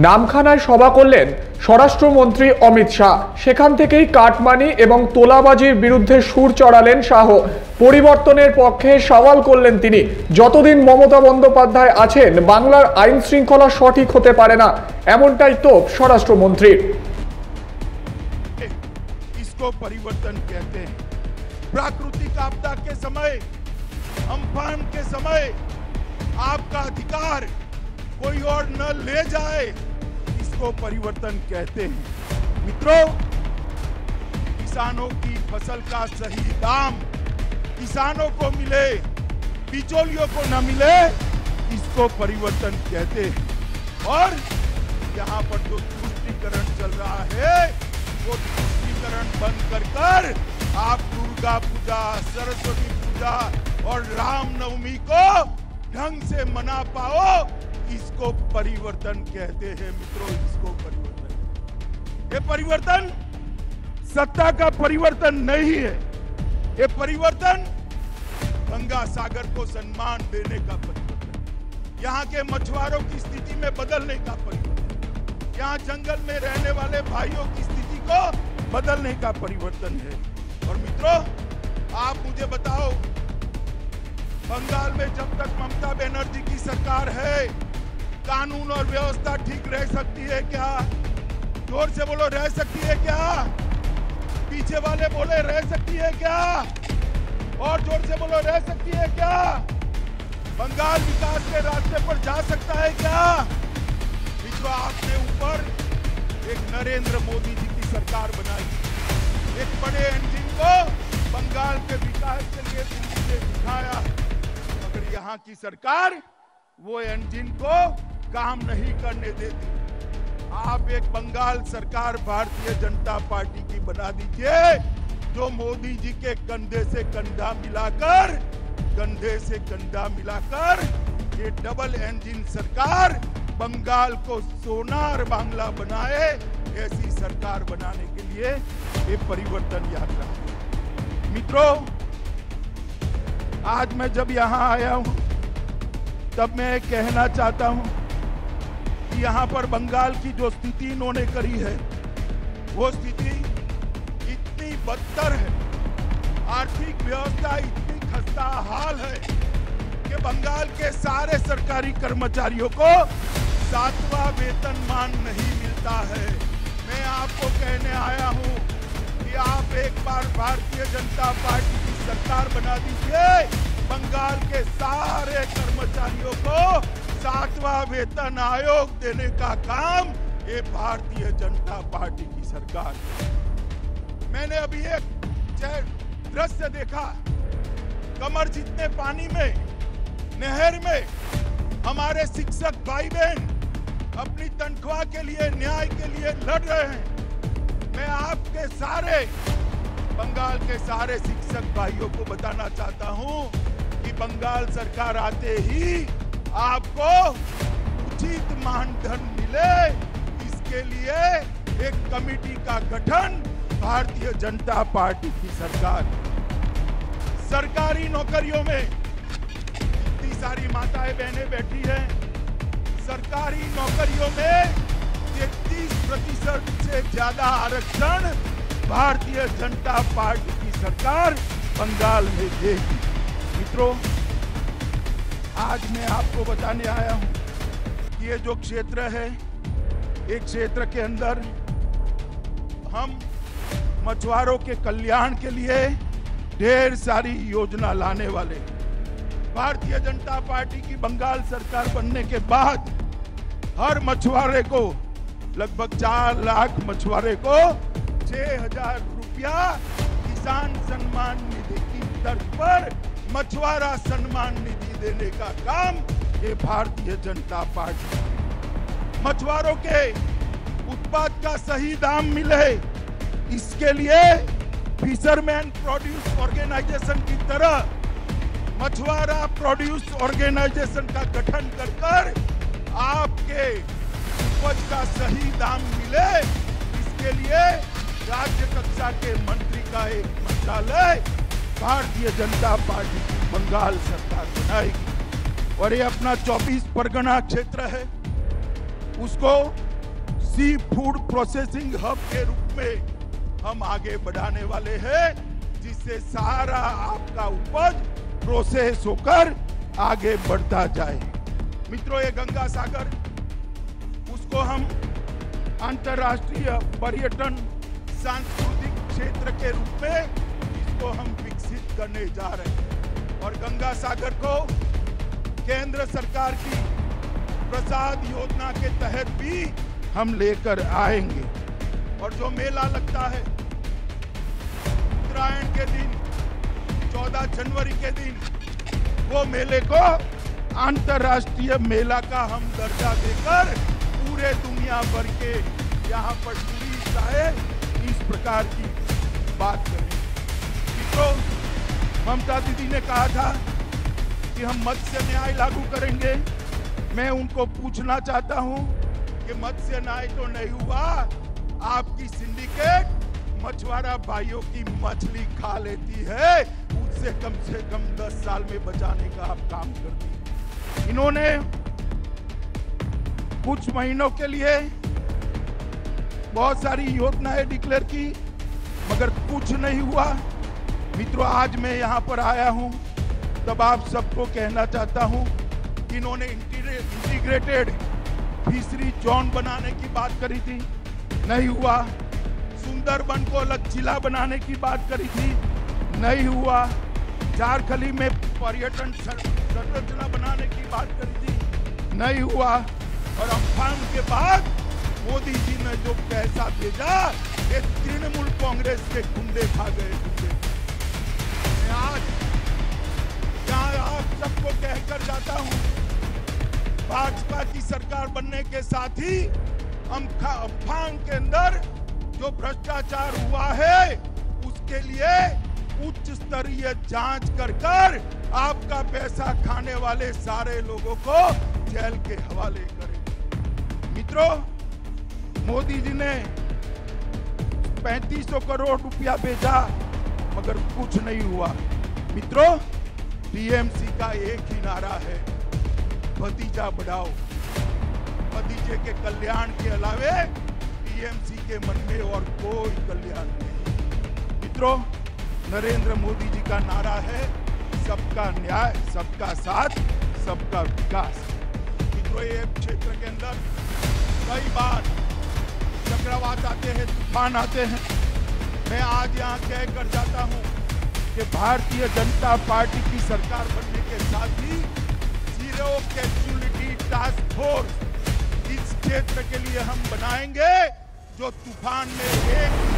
নামখানায় সভা করলেন স্বরাষ্ট্রমন্ত্রী অমিত শাহ। সেখান থেকেই কাটমানি এবং তোলাবাজির বিরুদ্ধে সুর চড়ালেন শাহ। পরিবর্তনের পক্ষে সওয়াল করলেন তিনি। যতদিন মমতা বন্দ্যোপাধ্যায় আছেন বাংলার আইন শৃঙ্খলা সঠিক হতে পারে না, এমনটাই তো স্বরাষ্ট্রমন্ত্রীর। इसको परिवर्तन कहते हैं। प्राकृतिक आपदा के समय, अम्फान के समय आपका अधिकार कोई और न ले जाए, इसको परिवर्तन कहते हैं। मित्रों, किसानों की फसल का सही दाम किसानों को मिले, बिचौलियों को न मिले, इसको परिवर्तन कहते हैं। और यहाँ पर जो तुष्टीकरण चल रहा है, वो तुष्टीकरण बंद कर आप दुर्गा पूजा, सरस्वती पूजा और रामनवमी को ढंग से मना पाओ, इसको परिवर्तन कहते हैं। मित्रों, इसको परिवर्तन, ये परिवर्तन सत्ता का परिवर्तन नहीं है, ये परिवर्तन गंगा सागर को सम्मान देने का परिवर्तन, यहाँ के मछुआरों की स्थिति में बदलने का परिवर्तन, यहाँ जंगल में रहने वाले भाइयों की स्थिति को बदलने का परिवर्तन है। और मित्रों, आप मुझे बताओ, बंगाल में जब तक ममता बनर्जी की सरकार है, कानून और व्यवस्था ठीक रह सकती है क्या? जोर से बोलो, रह सकती है क्या? पीछे वाले बोले, रह सकती है क्या? और जोर से बोलो, रह सकती है क्या? बंगाल विकास के रास्ते पर जा सकता है क्या? मित्रों, आपने ऊपर एक नरेंद्र मोदी जी की सरकार बनाई, एक बड़े इंजन को बंगाल के विकास के लिए दिल्ली से दिखाया, मगर यहाँ की सरकार वो इंजन को काम नहीं करने देती। आप एक बंगाल सरकार भारतीय जनता पार्टी की बना दीजिए, जो मोदी जी के कंधे से कंधा मिलाकर ये डबल इंजन सरकार बंगाल को सोनार बांग्ला बनाए। ऐसी सरकार बनाने के लिए ये परिवर्तन यात्रा। मित्रों, आज मैं जब यहां आया हूं, तब मैं कहना चाहता हूं कि यहां पर बंगाल की जो स्थिति इन्होंने करी है, वो स्थिति इतनी बदतर है, आर्थिक व्यवस्था इतनी खस्ता हाल है कि बंगाल के सारे सरकारी कर्मचारियों को 7वां वेतनमान नहीं मिलता है। मैं आपको कहने आया हूं कि आप एक बार भारतीय जनता पार्टी की सरकार बना दीजिए, बंगाल के सारे कर्मचारियों को 7वां वेतन आयोग देने का काम ये भारतीय जनता पार्टी की सरकार। मैंने अभी एक दृश्य देखा, कमर जितने पानी में, नहर में हमारे शिक्षक भाई बहन अपनी तनख्वाह के लिए, न्याय के लिए लड़ रहे हैं। मैं आपके सारे बंगाल के सारे शिक्षक भाइयों को बताना चाहता हूं कि बंगाल सरकार आते ही आपको उचित मानधन मिले, इसके लिए एक कमेटी का गठन भारतीय जनता पार्टी की सरकार। सरकारी नौकरियों में इतनी सारी माताएं बहनें बैठी हैं, सरकारी नौकरियों में 33% से ज्यादा आरक्षण भारतीय जनता पार्टी की सरकार बंगाल में देगी। मित्रों, आज मैं आपको बताने आया हूं कि ये जो क्षेत्र है, एक क्षेत्र के अंदर हम मछुआरों के कल्याण के लिए ढेर सारी योजना लाने वाले। भारतीय जनता पार्टी की बंगाल सरकार बनने के बाद हर मछुआरे को, लगभग 4 लाख मछुआरे को 6,000 रुपया किसान सम्मान निधि की तर्ज पर मछुआरा सम्मान निधि देने का काम ये भारतीय जनता पार्टी। मछुआरों के उत्पाद का सही दाम मिले, इसके लिए फिशरमैन प्रोड्यूस ऑर्गेनाइजेशन की तरह मछुआरा प्रोड्यूस ऑर्गेनाइजेशन का गठन कर आपके उपज का सही दाम मिले, इसके लिए राज्य कक्षा के मंत्री का एक मंत्रालय भारतीय जनता पार्टी की बंगाल सरकार बनाएगी। और ये अपना 24 परगना क्षेत्र है, उसको सी फूड प्रोसेसिंग हब के रूप में हम आगे बढ़ाने वाले हैं, जिससे सारा आपका उपज प्रोसेस होकर आगे बढ़ता जाए। मित्रों, ये गंगा सागर, उसको हम अंतर्राष्ट्रीय पर्यटन सांस्कृतिक क्षेत्र के रूप में इसको हम विकसित करने जा रहे हैं। और गंगा सागर को केंद्र सरकार की प्रसाद योजना के तहत भी हम लेकर आएंगे। और जो मेला लगता है उत्तरायण के दिन 14 जनवरी के दिन, वो मेले को अंतर्राष्ट्रीय मेला का हम दर्जा देकर पूरे दुनिया भर के यहाँ पर टूरिस्ट आए, इस प्रकार की बात करें। तो ममता दीदी ने कहा था कि हम मत्स्य न्याय लागू करेंगे। मैं उनको पूछना चाहता हूं कि मत्स्य न्याय तो नहीं हुआ, आपकी सिंडिकेट मछुआरा भाइयों की मछली खा लेती है, उससे कम 10 साल में बचाने का आप काम करती हैं। इन्होंने कुछ महीनों के लिए बहुत सारी योजनाएं डिक्लेयर की, मगर कुछ नहीं हुआ। मित्रों, आज मैं यहाँ पर आया हूँ तब आप सबको कहना चाहता हूँ कि इन्होंने इंटीग्रेटेड फिशरी जोन बनाने की बात करी थी, नहीं हुआ। सुंदरबन को अलग जिला बनाने की बात करी थी, नहीं हुआ। झारखंडी में पर्यटन संरचना बनाने की बात करी थी, नहीं हुआ। और अम्फान के बाद मोदी जी ने जो पैसा भेजा, ये तृणमूल कांग्रेस के गुंडे खा गए। मैं आज यहाँ आप सबको कहकर जाता हूँ, भाजपा की सरकार बनने के साथ ही अम्फान के अंदर जो भ्रष्टाचार हुआ है, उसके लिए उच्च स्तरीय जांच कर आपका पैसा खाने वाले सारे लोगों को जेल के हवाले करें। मित्रों, मोदी जी ने 3500 करोड़ रुपया भेजा, मगर कुछ नहीं हुआ। मित्रों, टीएमसी का एक ही नारा है, भतीजा बढ़ाओ। भतीजे के कल्याण के अलावे टीएमसी के मन में और कोई कल्याण नहीं। मित्रों, नरेंद्र मोदी जी का नारा है सबका न्याय, सबका साथ, सबका विकास। मित्रों, ये क्षेत्र के अंदर कई बार चक्रवात आते हैं, तूफान आते हैं। मैं आज यहाँ कहकर जाता हूँ कि भारतीय जनता पार्टी की सरकार बनने के साथ ही जीरो कैजुअलिटी टास्क फोर्स इस क्षेत्र के लिए हम बनाएंगे, जो तूफान में एक